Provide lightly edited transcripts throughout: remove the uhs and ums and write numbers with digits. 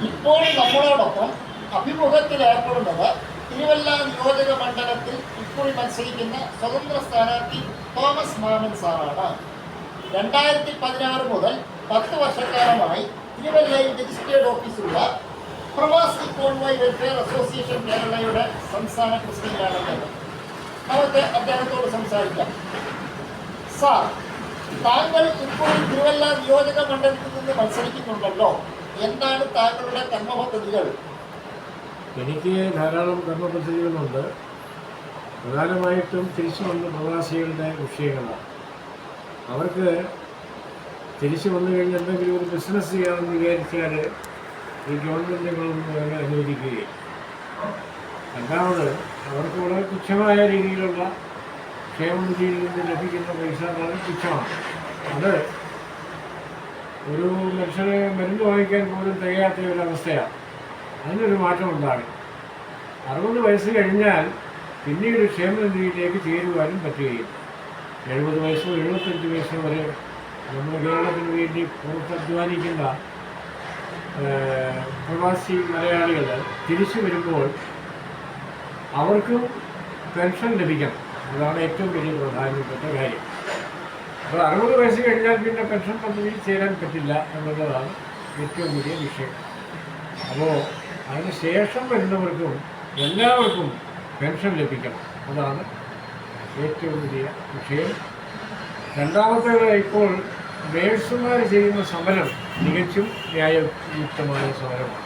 ഇപ്പോൾ നമ്മളോടൊപ്പം അഭിമുഖത്തിലേർപ്പെടുന്നത് തിരുവല്ല നിയോജക മണ്ഡലത്തിൽ ഇക്കുറി മത്സരിക്കുന്ന സ്വതന്ത്ര സ്ഥാനാർത്ഥി തോമസ് മാമൻ സാറാണ്. 2016 മുതൽ 10 വർഷക്കാലമായി തിരുവല്ലയിൽ രജിസ്ട്രേഡ് ഓഫീസുള്ള പ്രവാസി കോൺവോയ് വെൽഫെയർ അസോസിയേഷൻ കേരളയുടെ സംസ്ഥാന പ്രസിഡന്റാണ്. നമുക്ക് അദ്ദേഹത്തോട് സംസാരിക്കാം. സാർ, താങ്കൾ ഇപ്പോൾ തിരുവല്ല നിയോജക മണ്ഡലത്തിൽ നിന്ന് മത്സരിക്കുന്നുണ്ടല്ലോ, എന്താണ് താങ്കളുടെ കർമ്മപദ്ധതികൾ? എനിക്ക് ധാരാളം കർമ്മപദ്ധതികളുണ്ട്. പ്രധാനമായിട്ടും തിരിച്ചു വന്ന പ്രവാസികളുടെ വിഷയങ്ങളാണ്. അവർക്ക് തിരിച്ചു വന്നു കഴിഞ്ഞ് എന്തെങ്കിലും ഒരു ബിസിനസ് ചെയ്യാമെന്ന് വിചാരിച്ചാൽ ഈ ഗവൺമെൻറ്റുകളൊന്നും അതിനെ അനുവദിക്കുകയില്ല. രണ്ടാമത് അവർക്ക് വളരെ തുച്ഛമായ രീതിയിലുള്ള ക്ഷേമനിധിയിൽ നിന്ന് ലഭിക്കുന്ന പൈസ വളരെ തുച്ഛമാണ്. അത് ഒരു മനുഷ്യനെ മരുന്ന് വാങ്ങിക്കാൻ പോലും തികയാത്ത ഒരവസ്ഥയാണ്. അതിനൊരു മാറ്റം ഉണ്ടാകും. 60 വയസ്സ് കഴിഞ്ഞാൽ പിന്നീട് ക്ഷേമനിധിയിലേക്ക് ചേരുവാനും പറ്റുകയില്ല. 70 വയസ്സോ 75 വയസ്സോ വരെ നമ്മുടെ കേരളത്തിന് വേണ്ടി പുറത്തധ്വാനിക്കുന്ന പ്രവാസി മലയാളികൾ തിരിച്ചു വരുമ്പോൾ അവർക്കും പെൻഷൻ ലഭിക്കണം. അതാണ് ഏറ്റവും വലിയ പ്രധാനപ്പെട്ട കാര്യം. അപ്പോൾ 60 വയസ്സ് കഴിഞ്ഞാൽ പിന്നെ പെൻഷൻ പദ്ധതിയിൽ ചേരാൻ പറ്റില്ല എന്നുള്ളതാണ് ഏറ്റവും വലിയ വിഷയം. അപ്പോൾ അതിന് ശേഷം വരുന്നവർക്കും എല്ലാവർക്കും പെൻഷൻ ലഭിക്കണം. അതാണ് ഏറ്റവും വലിയ വിഷയം. രണ്ടാമത്തേത്, ഇപ്പോൾ നേഴ്സുമാർ ചെയ്യുന്ന സമരം തികച്ചും ന്യായയുക്തമായ സമരമാണ്.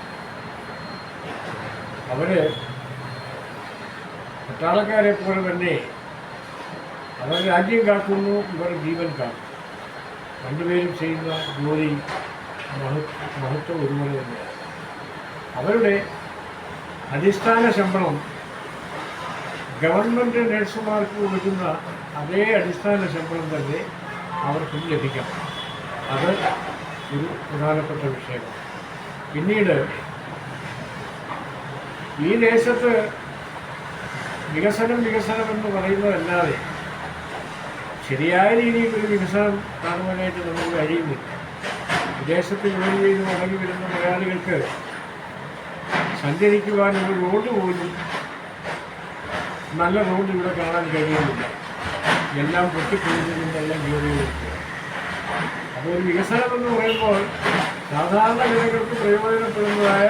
അവർ പട്ടാളക്കാരെ പോലെ തന്നെ അവർ രാജ്യം കാക്കുന്നു, ഇവർ ജീവൻ കാക്കും. രണ്ടുപേരും ചെയ്യുന്ന ജോലി മഹത്വം ഒരുപോലെ തന്നെയാണ്. അവരുടെ അടിസ്ഥാന ശമ്പളം ഗവൺമെൻറ് നഴ്സുമാർക്ക് കൊടുക്കുന്ന അതേ അടിസ്ഥാന ശമ്പളം തന്നെ അവർക്കും ലഭിക്കണം. അത് ഒരു പ്രധാനപ്പെട്ട വിഷയമാണ്. പിന്നീട് ഈ ദേശത്ത് വികസനം എന്ന് പറയുന്നതല്ലാതെ ശരിയായ രീതിയിൽ ഒരു വികസനം കാണുവാനായിട്ട് നമുക്ക് കഴിയുന്നില്ല. വിദേശത്ത് ജോലി ചെയ്ത് മടങ്ങി വരുന്ന മലയാളികൾക്ക് സഞ്ചരിക്കുവാൻ ഒരു റോഡ് പോലും, നല്ല റോഡ് ഇവിടെ കാണാൻ കഴിയുന്നില്ല. എല്ലാം പൊട്ടിപ്പൊളിഞ്ഞതിൻ്റെല്ലാം ജോലികളൊക്കെ. അപ്പോൾ ഒരു വികസനമെന്ന് പറയുമ്പോൾ സാധാരണ ജനങ്ങൾക്ക് പ്രയോജനപ്പെടുന്നതായ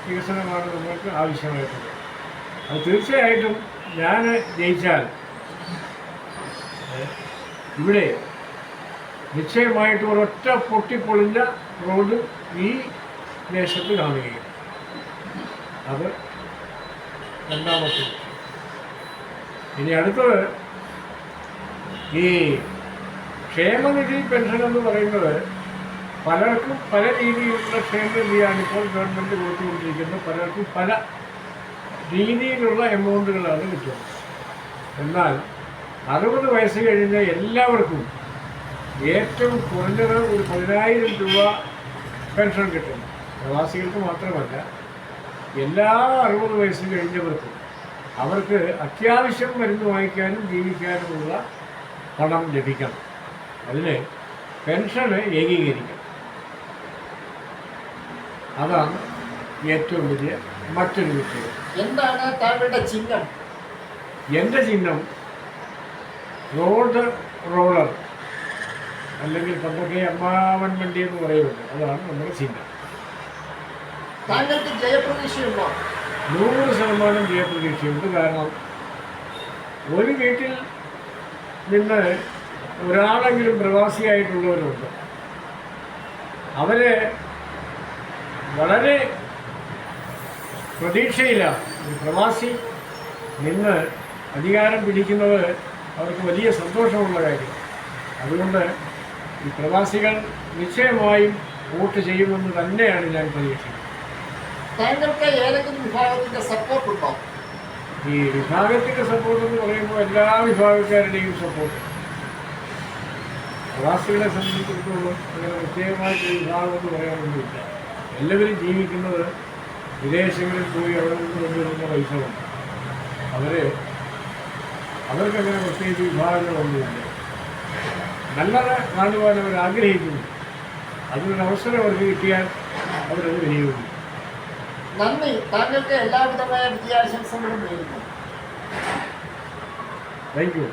വികസനമാണ് നമുക്ക് ആവശ്യമായിട്ടുള്ളത്. അത് തീർച്ചയായിട്ടും ഞാൻ ജയിച്ചാൽ ഇവിടെ നിശ്ചയമായിട്ട് ഒരൊറ്റ പൊട്ടിപ്പൊളിഞ്ഞ റോഡ് ഈ ദേശത്ത് കാണുകയും. അത് രണ്ടാമത്തെ. ഇനി അടുത്തത്, ഈ ക്ഷേമനിധി പെൻഷൻ എന്ന് പറയുന്നത് പലർക്കും പല രീതിയിലുള്ള ക്ഷേമനിധിയാണ് ഇപ്പോൾ ഗവൺമെൻറ് കൊടുത്തുകൊണ്ടിരിക്കുന്നത്. പലർക്കും പല രീതിയിലുള്ള എമൗണ്ടുകളാണ് കിട്ടുന്നത്. എന്നാൽ 60 വയസ്സ് കഴിഞ്ഞ എല്ലാവർക്കും ഏറ്റവും കുറഞ്ഞത് ഒരു 10,000 രൂപ പെൻഷൻ കിട്ടും. പ്രവാസികൾക്ക് മാത്രമല്ല, എല്ലാ 60 വയസ്സ് കഴിഞ്ഞവർക്കും അവർക്ക് അത്യാവശ്യം മരുന്ന് വാങ്ങിക്കാനും ജീവിക്കാനുമുള്ള പണം ലഭിക്കണം. അതിന് പെൻഷന് ഏകീകരിക്കണം. അതാണ് ഏറ്റവും വലിയ മറ്റൊരു വിഷയം. എന്താണ് താങ്കളുടെ ചിഹ്നം? എൻ്റെ ചിഹ്നം റോഡ് റോളർ, അല്ലെങ്കിൽ പണ്ടൊക്കെ അമ്മാവൻ വണ്ടി എന്ന് പറയുന്നുണ്ട്. അതാണ് നമ്മുടെ ചിഹ്നം. താങ്കൾക്ക് ജയപ്രതീക്ഷയുണ്ടോ? 100% ജയപ്രതീക്ഷയുണ്ട്. കാരണം ഒരു വീട്ടിൽ നിന്ന് ഒരാളെങ്കിലും പ്രവാസിയായിട്ടുള്ളവരുണ്ട്. അവരെ വളരെ പ്രതീക്ഷയിലാണ്. ഒരു പ്രവാസി നിന്ന് അധികാരം പിടിക്കുന്നത് അവർക്ക് വലിയ സന്തോഷമുള്ള കാര്യം. അതുകൊണ്ട് ഈ പ്രവാസികൾ നിശ്ചയമായും വോട്ട് ചെയ്യുമെന്ന് തന്നെയാണ് ഞാൻ പ്രതീക്ഷിക്കുന്നത്. താങ്കൾക്ക് ഏതെങ്കിലും വിഭാഗത്തിന്റെ സപ്പോർട്ടുണ്ടോ? ഈ വിഭാഗത്തിൻ്റെ സപ്പോർട്ട് എന്ന് പറയുമ്പോൾ എല്ലാ വിഭാഗക്കാരുടെയും സപ്പോർട്ട്. പ്രവാസികളെ സംബന്ധിച്ചിടത്തോളം അങ്ങനെ പ്രത്യേകമായിട്ട് വിഭാഗമെന്ന് പറയാനൊന്നുമില്ല. എല്ലാവരും ജീവിക്കുന്നത് വിദേശങ്ങളിൽ പോയി അവിടെ നിന്ന് കൊണ്ടുവരുന്ന പൈസ കൊണ്ട്. അവർക്കങ്ങനെ പ്രത്യേകിച്ച് വിഭാഗങ്ങളൊന്നുമില്ല. നല്ലത് കാണുവാൻ അവർ ആഗ്രഹിക്കുന്നു. അതിനൊരവസരം അവർക്ക് കിട്ടിയാൽ അവരത് വിനിയോഗിക്കും. നന്ദി. താങ്കൾക്ക് എല്ലാവിധമായ വിജയാശംസകളും നേരുന്നു. Thank you.